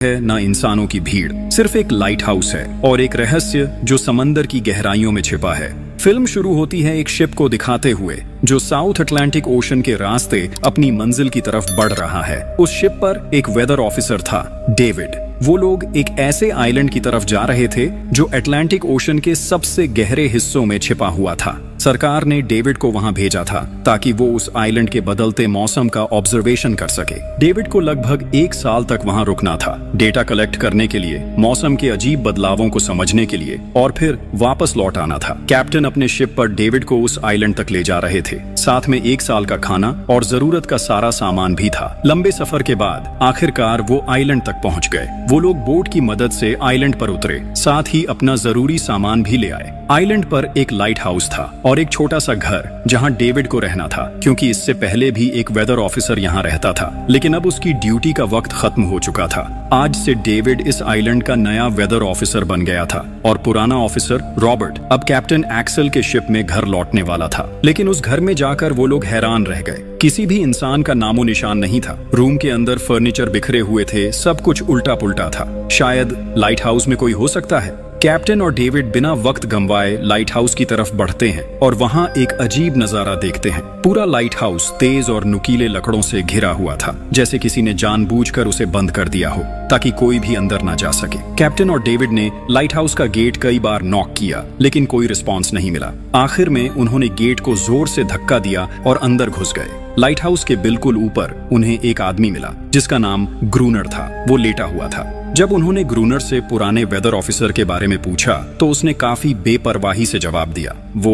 है न इंसानों की भीड़, सिर्फ एक लाइट हाउस है और एक रहस्य जो समंदर की गहराइयों में छिपा है। फिल्म शुरू होती है एक शिप को दिखाते हुए जो साउथ अटलांटिक ओशन के रास्ते अपनी मंजिल की तरफ बढ़ रहा है। उस शिप पर एक वेदर ऑफिसर था, डेविड। वो लोग एक ऐसे आइलैंड की तरफ जा रहे थे जो अटलांटिक ओशन के सबसे गहरे हिस्सों में छिपा हुआ था। सरकार ने डेविड को वहां भेजा था ताकि वो उस आइलैंड के बदलते मौसम का ऑब्जर्वेशन कर सके। डेविड को लगभग 1 साल तक वहां रुकना था, डेटा कलेक्ट करने के लिए, मौसम के अजीब बदलावों को समझने के लिए और फिर वापस लौट आना था। कैप्टन अपने शिप पर डेविड को उस आइलैंड तक ले जा रहे थे, साथ में 1 साल का खाना और जरूरत का सारा सामान भी था। लंबे सफर के बाद आखिरकार वो आइलैंड तक पहुंच गए। वो लोग बोट की मदद से आइलैंड पर उतरे, साथ ही अपना जरूरी सामान भी ले आए। आइलैंड पर एक लाइट हाउस था और एक छोटा सा घर जहां डेविड को रहना था, क्योंकि इससे पहले भी एक वेदर ऑफिसर यहां रहता था, लेकिन अब उसकी ड्यूटी का वक्त खत्म हो चुका था। आज से डेविड इस आइलैंड का नया वेदर ऑफिसर बन गया था और पुराना ऑफिसर रॉबर्ट अब कैप्टन एक्सेल के शिप में घर लौटने वाला था। लेकिन उस घर में जाकर वो लोग हैरान रह गए। किसी भी इंसान का नामो निशान नहीं था। रूम के अंदर फर्नीचर बिखरे हुए थे, सब कुछ उल्टा पुल्टा था। शायद लाइट हाउस में कोई हो सकता है। कैप्टन और डेविड बिना वक्त गंवाए लाइट हाउस की तरफ बढ़ते हैं और वहां एक अजीब नजारा देखते हैं। पूरा लाइट हाउस तेज और नुकीले लकड़ों से घिरा हुआ था, जैसे किसी ने जानबूझकर उसे बंद कर दिया हो ताकि कोई भी अंदर ना जा सके। कैप्टन और डेविड ने लाइट हाउस का गेट कई बार नॉक किया, लेकिन कोई रिस्पॉन्स नहीं मिला। आखिर में उन्होंने गेट को जोर से धक्का दिया और अंदर घुस गए। लाइट हाउस के बिल्कुल ऊपर उन्हें एक आदमी मिला जिसका नाम ग्रूनर था। वो लेटा हुआ था। जब उन्होंने ग्रूनर से पुराने वेदर ऑफिसर के बारे में पूछा तो उसने काफी बेपरवाही से जवाब दिया, वो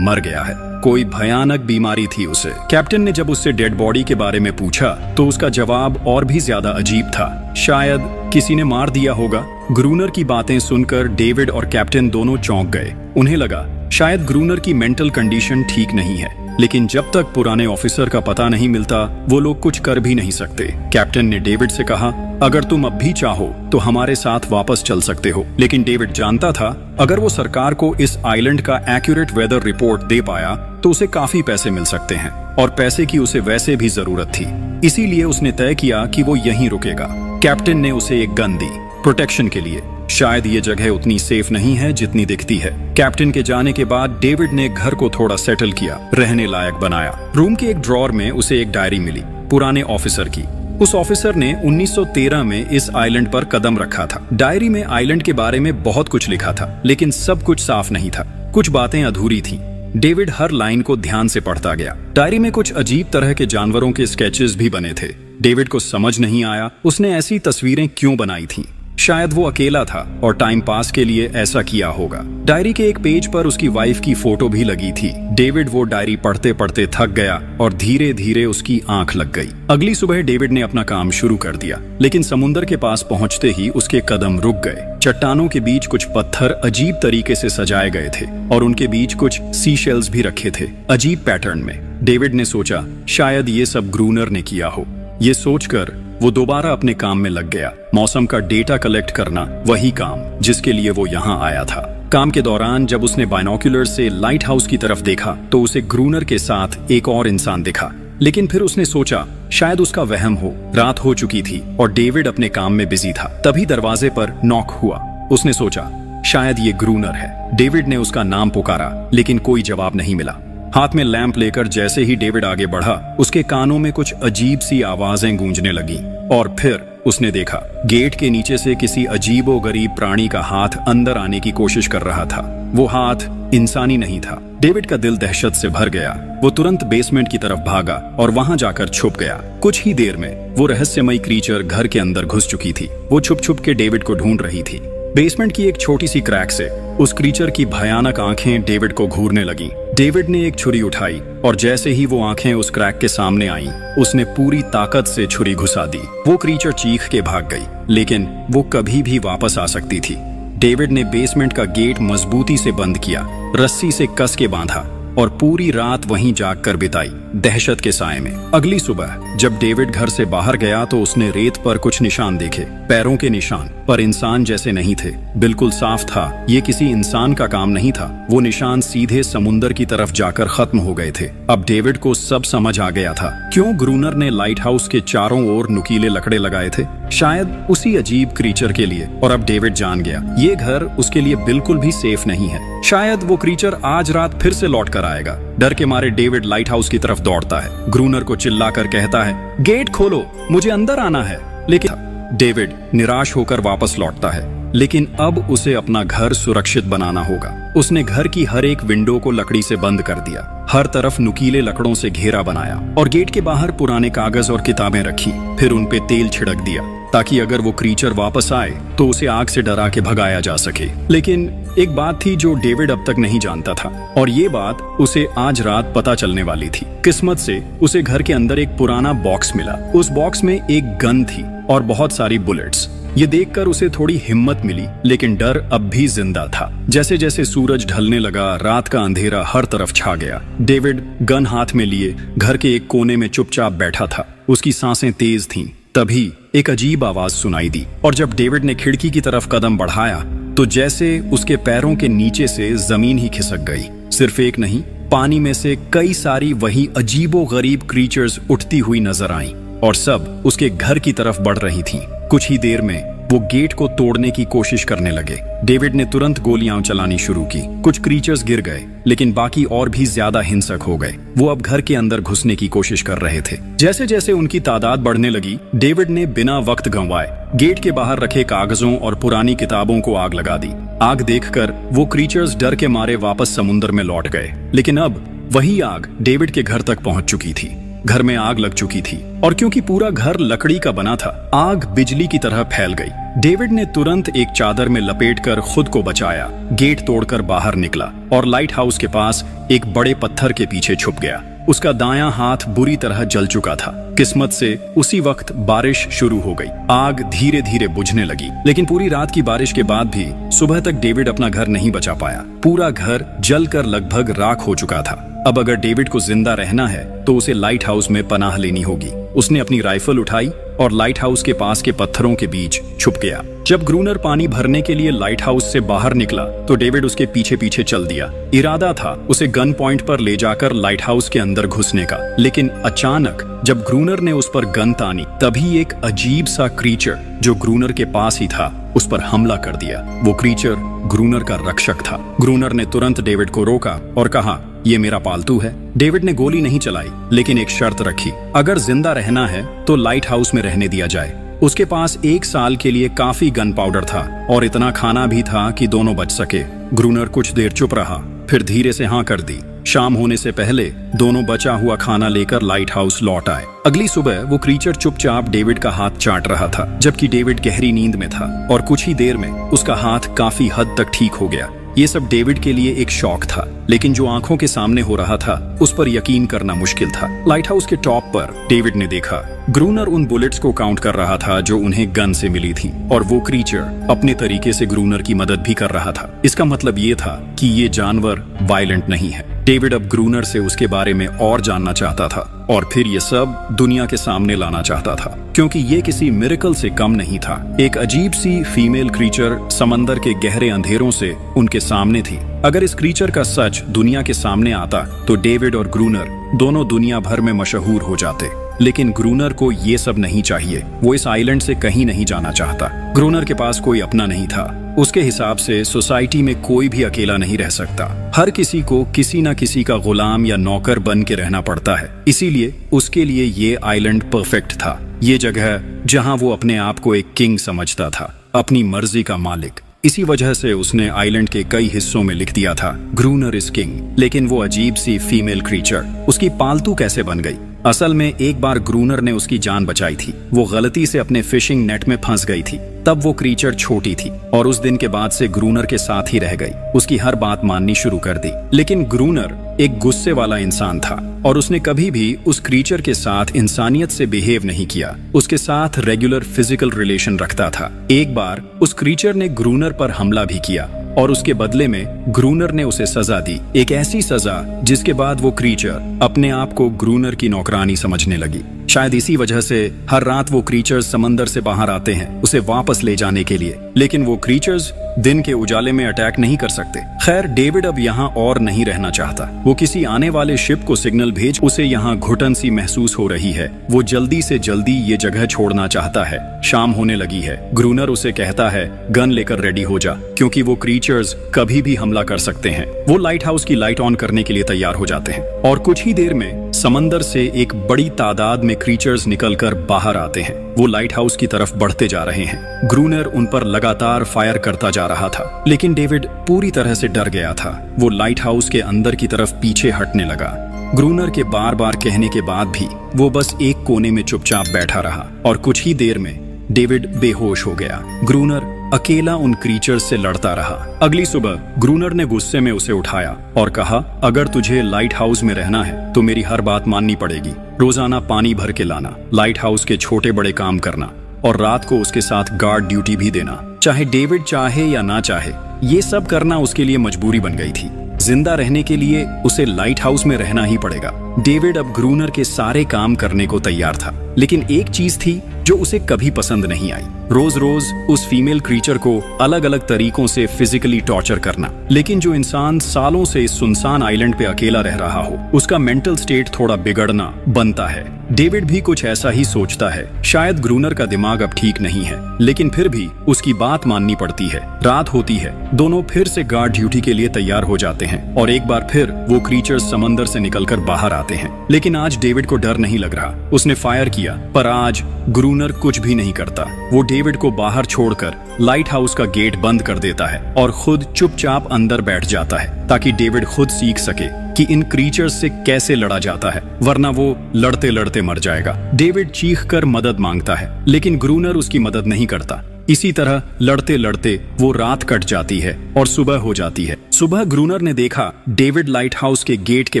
मर गया है, कोई भयानक बीमारी थी उसे। कैप्टन ने जब उससे डेड बॉडी के बारे में पूछा तो उसका जवाब और भी ज्यादा अजीब था, शायद किसी ने मार दिया होगा। ग्रूनर की बातें सुनकर डेविड और कैप्टन दोनों चौंक गए। उन्हें लगा शायद ग्रूनर की मेंटल कंडीशन ठीक नहीं है, लेकिन जब तक पुराने ऑफिसर का पता नहीं मिलता वो लोग कुछ कर भी नहीं सकते। कैप्टन ने डेविड से कहा, अगर तुम अब भी चाहो तो हमारे साथ वापस चल सकते हो। लेकिन डेविड जानता था अगर वो सरकार को इस आइलैंड का एक्यूरेट वेदर रिपोर्ट दे पाया तो उसे काफी पैसे मिल सकते हैं और पैसे की उसे वैसे भी जरूरत थी। इसीलिए उसने तय किया कि वो यहीं रुकेगा। कैप्टन ने उसे एक गन दी प्रोटेक्शन के लिए। शायद ये जगह उतनी सेफ नहीं है जितनी दिखती है। कैप्टन के जाने के बाद डेविड ने घर को थोड़ा सेटल किया, रहने लायक बनाया। रूम के एक ड्रॉर में उसे एक डायरी मिली पुराने ऑफिसर की। उस ऑफिसर ने 1913 में इस आइलैंड पर कदम रखा था। डायरी में आइलैंड के बारे में बहुत कुछ लिखा था, लेकिन सब कुछ साफ नहीं था। कुछ बातें अधूरी थीं। डेविड हर लाइन को ध्यान से पढ़ता गया। डायरी में कुछ अजीब तरह के जानवरों के स्केचेस भी बने थे। डेविड को समझ नहीं आया उसने ऐसी तस्वीरें क्यों बनाई थीं। शायद वो अकेला था और टाइम पास के लिए ऐसा किया होगा। डायरी के एक पेज पर उसकी वाइफ की फोटो भी लगी थी। डेविड वो डायरी पढ़ते पढ़ते थक गया और धीरे धीरे उसकी आंख लग गई। अगली सुबह डेविड ने अपना काम शुरू कर दिया, लेकिन समुंदर के पास पहुंचते ही उसके कदम रुक गए। चट्टानों के बीच कुछ पत्थर अजीब तरीके से सजाए गए थे और उनके बीच कुछ सी शेल्स भी रखे थे, अजीब पैटर्न में। डेविड ने सोचा शायद ये सब ग्रूनर ने किया हो। ये सोचकर वो दोबारा अपने काम में लग गया। मौसम का डेटा कलेक्ट करना, वही काम जिसके लिए वो यहाँ आया था। काम के दौरान जब उसने बाइनोक्यूलर से लाइट हाउस की तरफ देखा तो उसे ग्रूनर के साथ एक और इंसान दिखा, लेकिन फिर उसने सोचा शायद उसका वहम हो। रात हो चुकी थी और डेविड अपने काम में बिजी था। तभी दरवाजे पर नॉक हुआ। उसने सोचा शायद ये ग्रूनर है। डेविड ने उसका नाम पुकारा, लेकिन कोई जवाब नहीं मिला। हाथ में लैंप लेकर जैसे ही डेविड आगे बढ़ा उसके कानों में कुछ अजीब सी आवाजें गूंजने लगी और फिर उसने देखा गेट के नीचे से किसी अजीबो गरीब प्राणी का हाथ अंदर आने की कोशिश कर रहा था। वो हाथ इंसानी नहीं था। डेविड का दिल दहशत से भर गया। वो तुरंत बेसमेंट की तरफ भागा और वहां जाकर छुप गया। कुछ ही देर में वो रहस्यमयी क्रीचर घर के अंदर घुस चुकी थी। वो छुप छुप के डेविड को ढूंढ रही थी। बेसमेंट की एक छोटी सी क्रैक से उस क्रीचर की भयानक आंखें डेविड को घूरने लगी। डेविड ने एक छुरी उठाई और जैसे ही वो आंखें उस क्रैक के सामने आईं, उसने पूरी ताकत से छुरी घुसा दी। वो क्रीचर चीख के भाग गई, लेकिन वो कभी भी वापस आ सकती थी। डेविड ने बेसमेंट का गेट मजबूती से बंद किया, रस्सी से कस के बांधा और पूरी रात वहीं जागकर बिताई, दहशत के साए में। अगली सुबह जब डेविड घर से बाहर गया तो उसने रेत पर कुछ निशान देखे, पैरों के निशान। पर इंसान जैसे नहीं थे। बिल्कुल साफ था ये किसी इंसान का काम नहीं था। वो निशान सीधे समुंदर की तरफ जाकर खत्म हो गए थे। अब डेविड को सब समझ आ गया था क्यों ग्रूनर ने लाइट हाउस के चारों ओर नुकीले लकड़े लगाए थे, शायद उसी अजीब क्रीचर के लिए। और अब डेविड जान गया ये घर उसके लिए बिल्कुल भी सेफ नहीं है। शायद वो क्रीचर आज रात फिर से लौट कर आएगा। डर के मारे डेविड लाइट हाउस की तरफ दौड़ता है। ग्रूनर को चिल्लाकर कहता है, गेट खोलो, मुझे अंदर आना है। लेकिन डेविड निराश होकर वापस लौटता है, लेकिन अब उसे अपना घर सुरक्षित बनाना होगा। उसने घर की हर एक विंडो को लकड़ी से बंद कर दिया, हर तरफ नुकीले लकड़ों से घेरा बनाया और गेट के बाहर पुराने कागज और किताबें रखी। फिर उन पे तेल छिड़क दिया ताकि अगर वो क्रीचर वापस आए तो उसे आग से डरा के भगाया जा सके। लेकिन एक बात थी जो डेविड अब तक नहीं जानता था, और ये बात उसे आज रात पता चलने वाली थी। किस्मत से उसे घर के अंदर एक पुराना बॉक्स मिला। उस बॉक्स में एक गन थी और बहुत सारी बुलेट्स। ये देखकर उसे थोड़ी हिम्मत मिली, लेकिन डर अब भी जिंदा था। जैसे जैसे सूरज ढलने लगा, रात का अंधेरा हर तरफ छा गया। डेविड गन हाथ में लिए घर के एक कोने में चुपचाप बैठा था। उसकी सांसें तेज थीं। तभी एक अजीब आवाज सुनाई दी, और जब डेविड ने खिड़की की तरफ कदम बढ़ाया तो जैसे उसके पैरों के नीचे से जमीन ही खिसक गई। सिर्फ एक नहीं, पानी में से कई सारी वही अजीबो गरीब क्रीचर्स उठती हुई नजर आईं, और सब उसके घर की तरफ बढ़ रही थीं। कुछ ही देर में वो गेट को तोड़ने की कोशिश करने लगे। डेविड ने तुरंत गोलियां चलानी शुरू की। कुछ क्रीचर्स गिर गए, लेकिन बाकी और भी ज्यादा हिंसक हो गए। वो अब घर के अंदर घुसने की कोशिश कर रहे थे। जैसे जैसे उनकी तादाद बढ़ने लगी, डेविड ने बिना वक्त गंवाए गेट के बाहर रखे कागजों और पुरानी किताबों को आग लगा दी। आग देखकर वो क्रीचर्स डर के मारे वापस समुद्र में लौट गए। लेकिन अब वही आग डेविड के घर तक पहुंच चुकी थी। घर में आग लग चुकी थी, और क्योंकि पूरा घर लकड़ी का बना था, आग बिजली की तरह फैल गई। डेविड ने तुरंत एक चादर में लपेटकर खुद को बचाया, गेट तोड़कर बाहर निकला और लाइट हाउस के पास एक बड़े पत्थर के पीछे छुप गया। उसका दायां हाथ बुरी तरह जल चुका था। किस्मत से उसी वक्त बारिश शुरू हो गई। आग धीरे धीरे बुझने लगी, लेकिन पूरी रात की बारिश के बाद भी सुबह तक डेविड अपना घर नहीं बचा पाया। पूरा घर जलकर लगभग राख हो चुका था। अब अगर डेविड को जिंदा रहना है तो उसे लाइट हाउस में पनाह लेनी होगी। उसने अपनी राइफल उठाई और लाइट हाउस के पास के पत्थरों के बीच छुप गया। जब ग्रूनर पानी भरने के लिए लाइट हाउस से बाहर निकला तो डेविड उसके पीछे पीछे चल दिया। इरादा था उसे गन पॉइंट पर ले जाकर लाइट हाउस के अंदर घुसने का, लेकिन अचानक जब ग्रूनर ने उस पर गन तानी, तभी एक अजीब सा क्रीचर जो ग्रूनर के पास ही था उस पर हमला कर दिया। वो क्रीचर ग्रूनर का रक्षक था। ग्रूनर ने तुरंत डेविड को रोका और कहा, ये मेरा पालतू है। डेविड ने गोली नहीं चलाई, लेकिन एक शर्त रखी, अगर जिंदा रहना है तो लाइट हाउस में रहने दिया जाए। उसके पास 1 साल के लिए काफी गन पाउडर था और इतना खाना भी था कि दोनों बच सके। ग्रूनर कुछ देर चुप रहा, फिर धीरे से हाँ कर दी। शाम होने से पहले दोनों बचा हुआ खाना लेकर लाइट हाउस लौट आए। अगली सुबह वो क्रीचर चुपचाप डेविड का हाथ चाट रहा था, जबकि डेविड गहरी नींद में था, और कुछ ही देर में उसका हाथ काफी हद तक ठीक हो गया। ये सब डेविड के लिए एक शौक था, लेकिन जो आंखों के सामने हो रहा था उस पर यकीन करना मुश्किल था। लाइट हाउस के टॉप पर डेविड ने देखा ग्रूनर उन बुलेट्स को काउंट कर रहा था जो उन्हें गन से मिली थी, और वो क्रीचर अपने तरीके से ग्रूनर की मदद भी कर रहा था। इसका मतलब ये था कि ये जानवर वायलेंट नहीं है। डेविड अब ग्रूनर से उसके बारे में और जानना चाहता था, और फिर ये सब दुनिया के सामने लाना चाहता था, क्योंकि ये किसी मिरेकल से कम नहीं था। एक अजीब सी फीमेल क्रीचर समंदर के गहरे अंधेरों से उनके सामने थी। अगर इस क्रीचर का सच दुनिया के सामने आता तो डेविड और ग्रूनर दोनों दुनिया भर में मशहूर हो जाते। लेकिन ग्रूनर को ये सब नहीं चाहिए। वो इस आइलैंड से कहीं नहीं जाना चाहता। ग्रूनर के पास कोई अपना नहीं था। उसके हिसाब से सोसाइटी में कोई भी अकेला नहीं रह सकता। हर किसी को किसी न किसी का गुलाम या नौकर बन के रहना पड़ता है। इसीलिए उसके लिए ये आइलैंड परफेक्ट था। ये जगह जहां वो अपने आप को एक किंग समझता था, अपनी मर्जी का मालिक। इसी वजह से उसने आइलैंड के कई हिस्सों में लिख दिया था, ग्रूनर इज किंग। लेकिन वो अजीब सी फीमेल क्रीचर उसकी पालतू कैसे बन गई? असल में एक बार ग्रूनर ने उसकी जान बचाई थी। वो गलती से अपने फिशिंग नेट में फंस गई थी। तब वो क्रीचर छोटी थी और उस दिन के बाद से ग्रूनर के साथ ही रह गई। उसकी हर बात माननी शुरू कर दी। लेकिन ग्रूनर एक गुस्से वाला इंसान था और उसने कभी भी उस क्रीचर के साथ इंसानियत से बिहेव नहीं किया। उसके साथ रेगुलर फिजिकल रिलेशन रखता था। एक बार उस क्रीचर ने ग्रूनर पर हमला भी किया और उसके बदले में ग्रूनर ने उसे सजा दी, एक ऐसी सजा जिसके बाद वो क्रीचर अपने आप को ग्रूनर की नौकरानी समझने लगी। शायद इसी वजह से हर रात वो क्रीचर्स समंदर से बाहर आते हैं उसे वापस ले जाने के लिए, लेकिन वो क्रीचर्स दिन के उजाले में अटैक नहीं कर सकते। खैर, डेविड अब यहाँ और नहीं रहना चाहता। वो किसी आने वाले शिप को सिग्नल भेज उसे यहाँ घुटन सी महसूस हो रही है। वो जल्दी से जल्दी ये जगह छोड़ना चाहता है। शाम होने लगी है। ग्रूनर उसे कहता है गन लेकर रेडी हो जा, क्योंकि वो क्रीचर्स कभी भी हमला कर सकते हैं। वो लाइट हाउस की लाइट ऑन करने के लिए तैयार हो जाते हैं और कुछ ही देर में समंदर से एक बड़ी तादाद में क्रीचर्स निकलकर बाहर आते हैं। वो लाइट हाउस की तरफ बढ़ते जा रहे हैं। ग्रूनर उन पर लगातार फायर करता जा रहा था, लेकिन डेविड पूरी तरह से डर गया था। वो लाइट हाउस के अंदर की तरफ पीछे हटने लगा। ग्रूनर के बार बार कहने के बाद भी वो बस एक कोने में चुपचाप बैठा रहा और कुछ ही देर में डेविड बेहोश हो गया। ग्रूनर अकेला उन क्रीचर्स से लड़ता रहा। अगली सुबह ग्रूनर ने गुस्से में उसे उठाया और कहा, अगर तुझे लाइट हाउस में रहना है तो मेरी हर बात माननी पड़ेगी। रोजाना पानी भर के लाना, लाइट हाउस के छोटे बड़े काम करना और रात को उसके साथ गार्ड ड्यूटी भी देना। चाहे डेविड चाहे या ना चाहे, ये सब करना उसके लिए मजबूरी बन गई थी। जिंदा रहने के लिए उसे लाइट हाउस में रहना ही पड़ेगा। डेविड अब ग्रूनर के सारे काम करने को तैयार था, लेकिन एक चीज थी जो उसे कभी पसंद नहीं आई। रोज रोज उस फीमेल क्रीचर को अलग अलग तरीकों से फिजिकली टॉर्चर करना। लेकिन जो इंसान सालों से इस सुनसान आइलैंड पे अकेला रह रहा हो, उसका मेंटल स्टेट थोड़ा बिगड़ना बनता है। डेविड भी कुछ ऐसा ही सोचता है। शायद ग्रूनर का दिमाग अब ठीक नहीं है, लेकिन फिर भी उसकी बात माननी पड़ती है। रात होती है। दोनों फिर से गार्ड ड्यूटी के लिए तैयार हो जाते हैं और एक बार फिर वो क्रीचर्स समंदर से निकलकर बाहर आते हैं। लेकिन आज डेविड को डर नहीं लग रहा। उसने फायर किया, पर आज ग्रूनर कुछ भी नहीं करता। वो डेविड को बाहर छोड़कर लाइट हाउस का गेट बंद कर देता है और खुद चुपचाप अंदर बैठ जाता है, ताकि डेविड खुद सीख सके कि इन क्रीचर्स से कैसे लड़ा जाता है, वरना वो लड़ते लड़ते मर जाएगा। डेविड चीखकर मदद मांगता है, लेकिन ग्रूनर उसकी मदद नहीं करता। इसी तरह लड़ते लड़ते वो रात कट जाती है और सुबह हो जाती है। सुबह ग्रूनर ने देखा डेविड लाइट हाउस के गेट के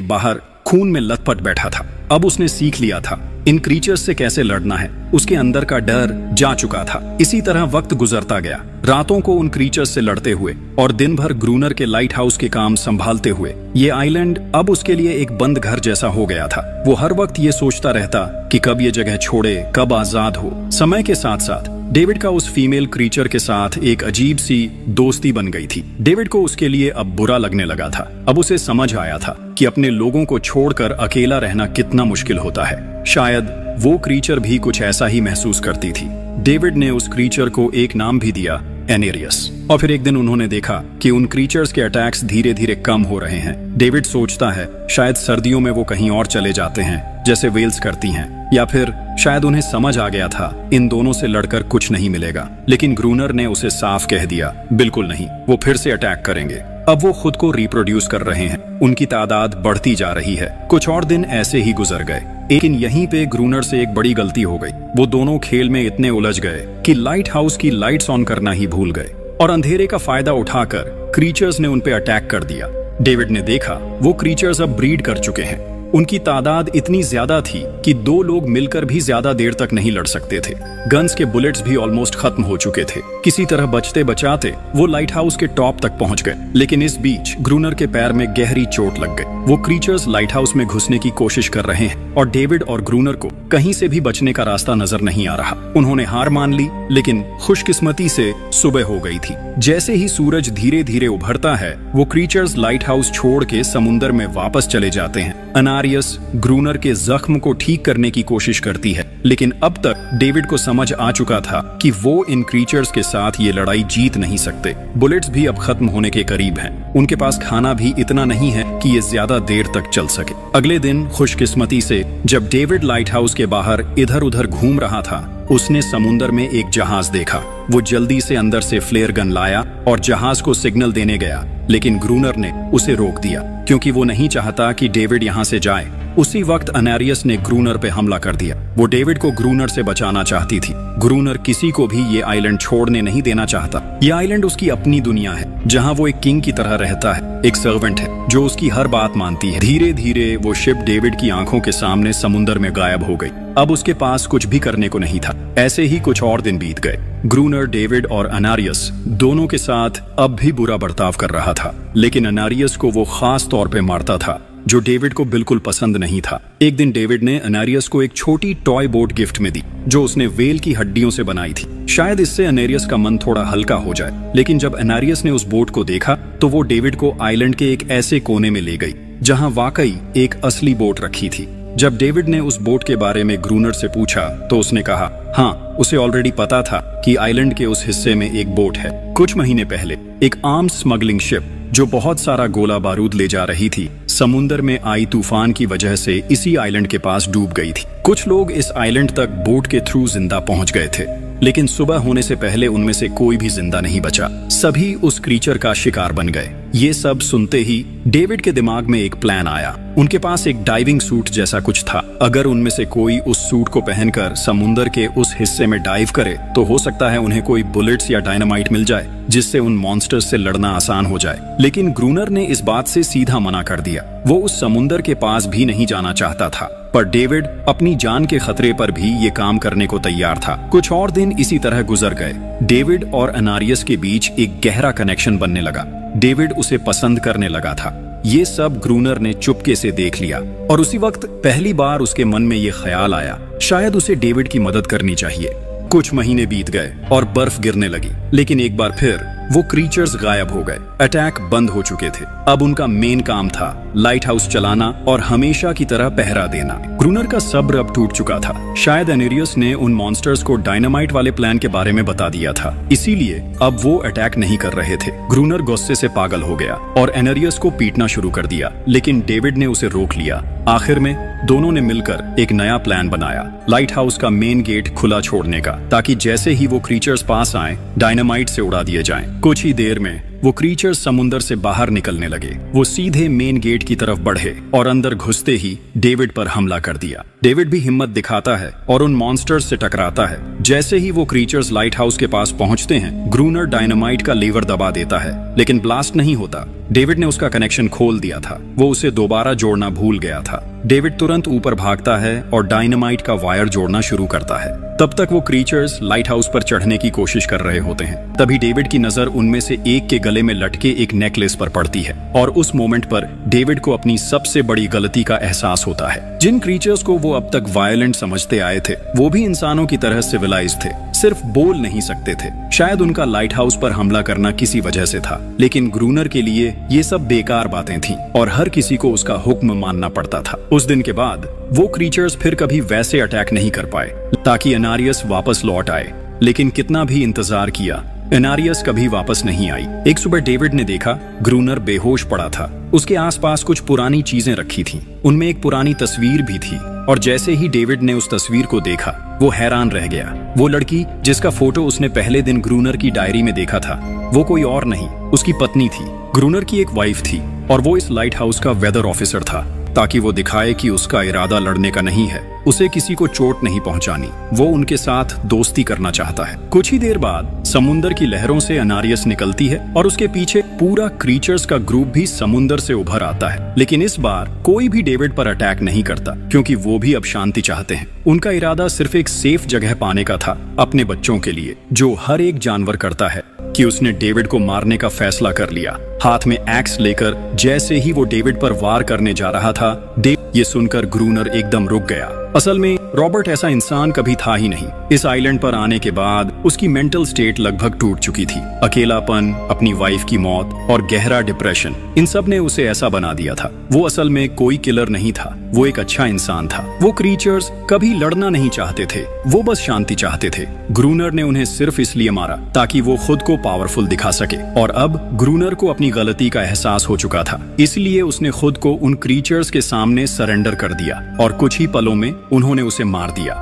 बाहर खून में लथपथ बैठा था। अब उसने सीख लिया था इन क्रीचर्स से कैसे लड़ना है। उसके अंदर का डर जा चुका था। इसी तरह वक्त गुजरता गया, रातों को उन क्रीचर्स से लड़ते हुए और दिन भर ग्रूनर के लाइट हाउस के काम संभालते हुए। ये आइलैंड अब उसके लिए एक बंद घर जैसा हो गया था। वो हर वक्त ये सोचता रहता कि कब ये जगह छोड़े, कब आजाद हो। समय के साथ साथ डेविड का उस फीमेल क्रीचर के साथ एक अजीब सी दोस्ती बन गई थी। डेविड को उसके लिए अब बुरा लगने लगा था। अब उसे समझ आया था कि अपने लोगों को छोड़कर अकेला रहना कितना मुश्किल होता है। शायद वो क्रीचर भी कुछ ऐसा ही महसूस करती थी। डेविड ने उस क्रीचर को एक नाम भी दिया, एनेरियस। और फिर एक दिन उन्होंने देखा कि उन क्रीचर्स के अटैक्स धीरे धीरे कम हो रहे हैं। डेविड सोचता है शायद सर्दियों में वो कहीं और चले जाते हैं, जैसे वेल्स करती हैं, या फिर शायद उन्हें समझ आ गया था इन दोनों से लड़कर कुछ नहीं मिलेगा। लेकिन ग्रूनर ने उसे साफ कह दिया, बिल्कुल नहीं, वो फिर से अटैक करेंगे। अब वो खुद को रिप्रोड्यूस कर रहे हैं। उनकी तादाद बढ़ती जा रही है। कुछ और दिन ऐसे ही गुजर गए, लेकिन यहीं पे ग्रूनर से एक बड़ी गलती हो गई। वो दोनों खेल में इतने उलझ गए कि लाइट हाउस की लाइट्स ऑन करना ही भूल गए और अंधेरे का फायदा उठाकर क्रीचर्स ने उन पे अटैक कर दिया। डेविड ने देखा वो क्रीचर्स अब ब्रीड कर चुके हैं। उनकी तादाद इतनी ज्यादा थी कि दो लोग मिलकर भी ज्यादा देर तक नहीं लड़ सकते थे। गन्स के बुलेट्स भी ऑलमोस्ट खत्म हो चुके थे। किसी तरह बचते बचाते वो लाइट हाउस के टॉप तक पहुंच गए, लेकिन इस बीच ग्रूनर के पैर में गहरी चोट लग गई। वो क्रीचर्स लाइट हाउस में घुसने की कोशिश कर रहे हैं और डेविड और ग्रूनर को कहीं से भी बचने का रास्ता नजर नहीं आ रहा। उन्होंने हार मान ली, लेकिन खुशकिस्मती से सुबह हो गई थी। जैसे ही सूरज धीरे धीरे उभरता है, वो क्रीचर्स लाइट हाउस छोड़ के समुंदर में वापस चले जाते हैं। अनारियस ग्रूनर के जख्म को ठीक करने की कोशिश करती है, लेकिन अब तक डेविड को समझ आ चुका था कि वो इन क्रीचर्स के साथ ये लड़ाई जीत नहीं सकते। बुलेट्स भी अब खत्म होने के करीब हैं। उनके पास खाना भी इतना नहीं है कि ये ज्यादा देर तक चल सके। अगले दिन खुशकिस्मती से जब डेविड लाइट हाउस के बाहर इधर उधर घूम रहा था, उसने समुंदर में एक जहाज देखा। वो जल्दी से अंदर से फ्लेयर गन लाया और जहाज को सिग्नल देने गया, लेकिन ग्रूनर ने उसे रोक दिया क्योंकि वो नहीं चाहता कि डेविड यहाँ से जाए। उसी वक्त अनारियस ने ग्रूनर पे हमला कर दिया। वो डेविड को ग्रूनर से बचाना चाहती थी। ग्रूनर किसी को भी ये आइलैंड छोड़ने नहीं देना चाहता। ये आइलैंड उसकी अपनी दुनिया है, जहाँ वो एक किंग की तरह रहता है, एक सर्वेंट है जो उसकी हर बात मानती है। धीरे धीरे वो शिप डेविड की आंखों के सामने समुंदर में गायब हो गई। अब उसके पास कुछ भी करने को नहीं था। ऐसे ही कुछ और दिन बीत गए। ग्रूनर डेविड और अनारियस दोनों के साथ अब भी बुरा बर्ताव कर रहा था, लेकिन अनारियस को वो खास तौर पे मारता था। जो डेविड को बिल्कुल पसंद नहीं था। एक दिन डेविड ने एनेरियस को एक छोटी टॉय बोट गिफ्ट में दी जो उसने व्हेल की हड्डियों से बनाई थी। शायद इससे एनेरियस का मन थोड़ा हल्का हो जाए, लेकिन जब एनेरियस ने उस बोट को देखा तो वो डेविड को आइलैंड के एक ऐसे कोने में ले गई जहां वाकई एक असली बोट रखी थी। जब डेविड ने उस बोट के बारे में ग्रूनर से पूछा तो उसने कहा हाँ, उसे ऑलरेडी पता था कि आइलैंड के उस हिस्से में एक बोट है। कुछ महीने पहले एक आर्म्स स्मगलिंग शिप जो बहुत सारा गोला बारूद ले जा रही थी, समुंदर में आई तूफान की वजह से इसी आइलैंड के पास डूब गई थी। कुछ लोग इस आइलैंड तक बोट के थ्रू जिंदा पहुंच गए थे, लेकिन सुबह होने से पहले उनमें से कोई भी जिंदा नहीं बचा। सभी उस क्रीचर का शिकार बन गए। ये सब सुनते ही डेविड के दिमाग में एक प्लान आया। उनके पास एक डाइविंग सूट जैसा कुछ था। अगर उनमें से कोई उस सूट को पहनकर समुंदर के उस हिस्से में डाइव करे तो हो सकता है उन्हें कोई बुलेट्स या डायनामाइट मिल जाए जिससे उन मॉन्स्टर्स से लड़ना आसान हो जाए। लेकिन ग्रूनर ने इस बात से सीधा मना कर दिया। वो उस समुंदर के पास भी नहीं जाना चाहता था, पर डेविड अपनी जान के खतरे पर भी ये काम करने को तैयार था। कुछ और दिन इसी तरह गुजर गए। डेविड और एनेरियस के बीच एक गहरा कनेक्शन बनने लगा। डेविड उसे पसंद करने लगा था। ये सब ग्रूनर ने चुपके से देख लिया और उसी वक्त पहली बार उसके मन में ये ख्याल आया, शायद उसे डेविड की मदद करनी चाहिए। कुछ महीने बीत गए और बर्फ गिरने लगी, लेकिन एक बार फिर वो क्रीचर्स गायब हो गए। अटैक बंद हो चुके थे। अब उनका मेन काम था लाइट हाउस चलाना और हमेशा की तरह पहरा देना। ग्रूनर का सब्र अब टूट चुका था। शायद एनेरियस ने उन मॉन्स्टर्स को डायनामाइट वाले प्लान के बारे में बता दिया था, इसीलिए अब वो अटैक नहीं कर रहे थे। ग्रूनर गुस्से से पागल हो गया और एनेरियस को पीटना शुरू कर दिया, लेकिन डेविड ने उसे रोक लिया। आखिर में दोनों ने मिलकर एक नया प्लान बनाया, लाइट हाउस का मेन गेट खुला छोड़ने का, ताकि जैसे ही वो क्रीचर्स पास आए डायनामाइट से उड़ा दिए जाएं। कुछ ही देर में वो क्रीचर्स समुंदर से बाहर निकलने लगे। वो सीधे मेन गेट की तरफ बढ़े और अंदर घुसते ही डेविड पर हमला कर दिया। डेविड भी हिम्मत दिखाता है और उन मॉन्स्टर्स से टकराता है। जैसे ही वो क्रीचर्स लाइट हाउस के पास पहुंचते हैं, ग्रूनर डायनामाइट का लीवर दबा देता है, लेकिन ब्लास्ट नहीं होता। डेविड ने उसका कनेक्शन खोल दिया था। वो उसे दोबारा जोड़ना भूल गया था। डेविड तुरंत ऊपर भागता है और डायनामाइट का वायर जोड़ना शुरू करता है। तब तक वो क्रीचर्स लाइट हाउस पर चढ़ने की कोशिश कर रहे होते हैं। तभी डेविड की नजर उनमें से एक के गले में लटके एक नेकलेस पर पड़ती है और उस मोमेंट पर डेविड को अपनी सबसे बड़ी गलती का एहसास होता है। जिन क्रीचर्स को वो अब तक वायलेंट समझते आए थे, वो भी इंसानों की तरह सिविलाइज थे, सिर्फ बोल नहीं सकते थे। शायद उनका लाइट हाउस पर हमला करना किसी वजह से था, लेकिन ग्रूनर के लिए ये सब बेकार बातें थीं और हर किसी को उसका हुक्म मानना पड़ता था। उस दिन के बाद वो क्रीचर्स फिर कभी वैसे अटैक नहीं कर पाए ताकि एनेरियस वापस लौट आए, लेकिन कितना भी इंतजार किया, एनेरियस कभी वापस नहीं आई। एक सुबह डेविड ने देखा ग्रूनर बेहोश पड़ा था। उसके आसपास कुछ पुरानी चीजें रखी थीं। उनमें एक पुरानी तस्वीर भी थी और जैसे ही डेविड ने उस तस्वीर को देखा, वो हैरान रह गया। वो लड़की जिसका फोटो उसने पहले दिन ग्रूनर की डायरी में देखा था, वो कोई और नहीं, उसकी पत्नी थी। ग्रूनर की एक वाइफ थी और वो इस लाइट हाउस का वेदर ऑफिसर था, ताकि वो दिखाए कि उसका इरादा लड़ने का नहीं है, उसे किसी को चोट नहीं पहुंचानी। वो उनके साथ दोस्ती करना चाहता है। कुछ ही देर बाद समुंदर की लहरों से एनेरियस निकलती है और उसके पीछे पूरा क्रीचर्स का ग्रुप भी समुंदर से उभर आता है। लेकिन इस बार कोई भी डेविड पर अटैक नहीं करता, क्योंकि वो भी अब शांति चाहते हैं। उनका इरादा सिर्फ एक सेफ जगह पाने का था, अपने बच्चों के लिए, जो हर एक जानवर करता है कि उसने डेविड को मारने का फैसला कर लिया। हाथ में एक्स लेकर जैसे ही वो डेविड पर वार करने जा रहा था, ये सुनकर ग्रूनर एकदम रुक गया। असल में रॉबर्ट ऐसा इंसान कभी था ही नहीं। इस आइलैंड पर आने के बाद उसकी मेंटल स्टेट लगभग टूट चुकी थी। अकेलापन, अपनी वाइफ की मौत और गहरा डिप्रेशन, इन सब ने उसे ऐसा बना दिया था। वो असल में कोई किलर नहीं था, वो एक अच्छा इंसान था। वो क्रीचर्स कभी लड़ना नहीं चाहते थे, वो बस शांति चाहते थे। ग्रूनर ने उन्हें सिर्फ इसलिए मारा ताकि वो खुद को पावरफुल दिखा सके, और अब ग्रूनर को अपनी गलती का एहसास हो चुका था, इसलिए उसने खुद को उन क्रीचर्स के सामने सरेंडर कर दिया और कुछ ही पलों में उन्होंने उसे मार दिया।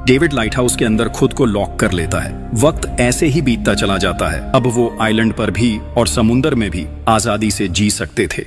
डेविड लाइट हाउस के अंदर खुद को लॉक कर लेता है। वक्त ऐसे ही बीतता चला जाता है। अब वो आइलैंड पर भी और समुंदर में भी आजादी से जी सकते थे।